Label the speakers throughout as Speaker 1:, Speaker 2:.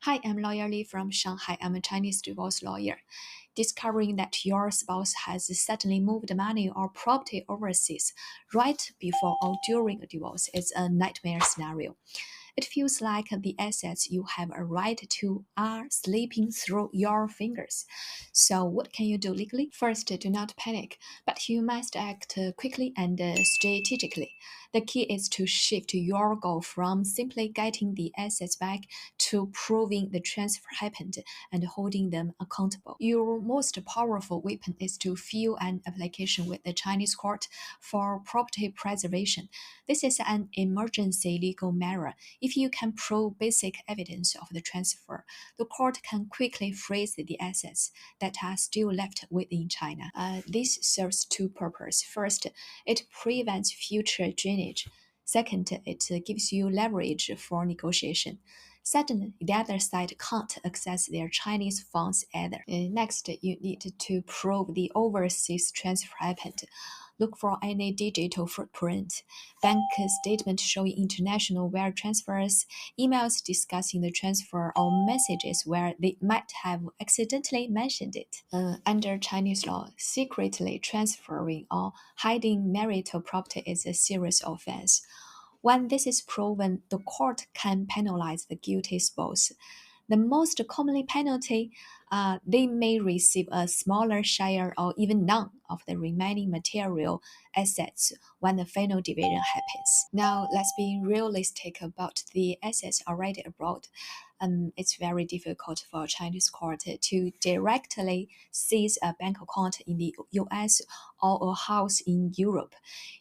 Speaker 1: Hi, I'm Lawyer Li from Shanghai. I'm a Chinese divorce lawyer. Discovering that your spouse has suddenly moved money or property overseas right before or during a divorce is a nightmare scenario. It feels like the assets you have a right to are slipping through your fingers. So, what can you do legally? First, do not panic, but you must act quickly and strategically. The key is to shift your goal from simply getting the assets back to proving the transfer happened and holding them accountable. Your most powerful weapon is to file an application with the Chinese court for property preservation. This is an emergency legal measure. If you can prove basic evidence of the transfer, the court can quickly freeze the assets that are still left within China. This serves two purposes. First, it prevents future drainage. Second, it gives you leverage for negotiation. Second, the other side can't access their Chinese funds either. Next, you need to prove the overseas transfer happened. Look for any digital footprint, bank statement showing international wire transfers, emails discussing the transfer, or messages where they might have accidentally mentioned it. Under Chinese law, secretly transferring or hiding marital property is a serious offense. When this is proven, the court can penalize the guilty spouse. The most commonly penalty, they may receive a smaller share or even none of the remaining material assets when the final division happens. Now, let's be realistic about the assets already abroad. It's very difficult for a Chinese court to directly seize a bank account in the US or a house in Europe.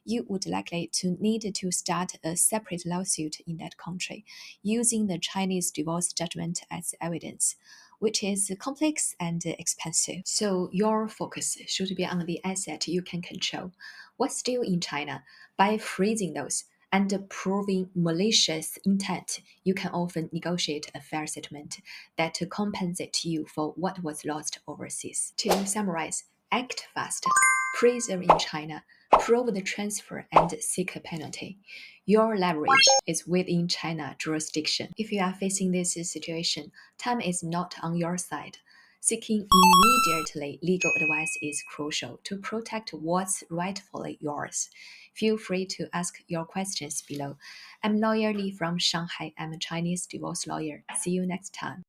Speaker 1: You would likely to need to start a separate lawsuit in that country, using the Chinese divorce judgment as evidence, which is complex and expensive. So your focus should be on the asset you can control, what's still in China. By freezing those and proving malicious intent, you can often negotiate a fair settlement that compensates you for what was lost overseas. To summarize, act fast, preserve in China, prove the transfer, and seek a penalty. Your leverage is within China jurisdiction. If you are facing this situation, time is not on your side. Seeking immediately legal advice is crucial to protect what's rightfully yours. Feel free to ask your questions below. I'm Lawyer Li from Shanghai. I'm a Chinese divorce lawyer. See you next time.